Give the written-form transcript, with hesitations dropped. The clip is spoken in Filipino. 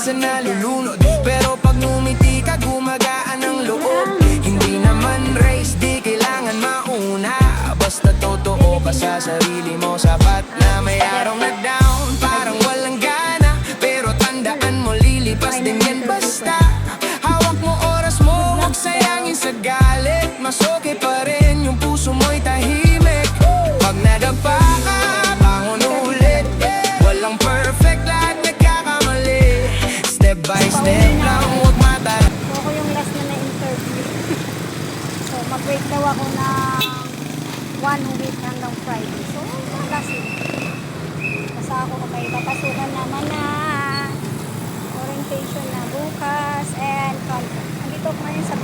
minsan nalulunod, pero pag ngumiti ka gumagaan ang loob. Hindi naman race, di kailangan mauna, basta totoo ka sa sarili mo. Sapat na may araw na down, parang walang gana, pero tandaan mo lilipas din yan basta. Hawak mo oras mo, huwag sayangin sa galit. Mas okay pa rin yung puso mo'y tahimik. Pag nadapa ka, bangon ulit. Walang perfect, lahat nagkakamali. Step by step lang, huwag matala. So, ako yung last na na-interview. So, mag-wait daw ako na 1 week hanggang Friday. So, last week. Basta ako may papasukan naman na orientation na bukas and contract. Nandito ko ngayon sa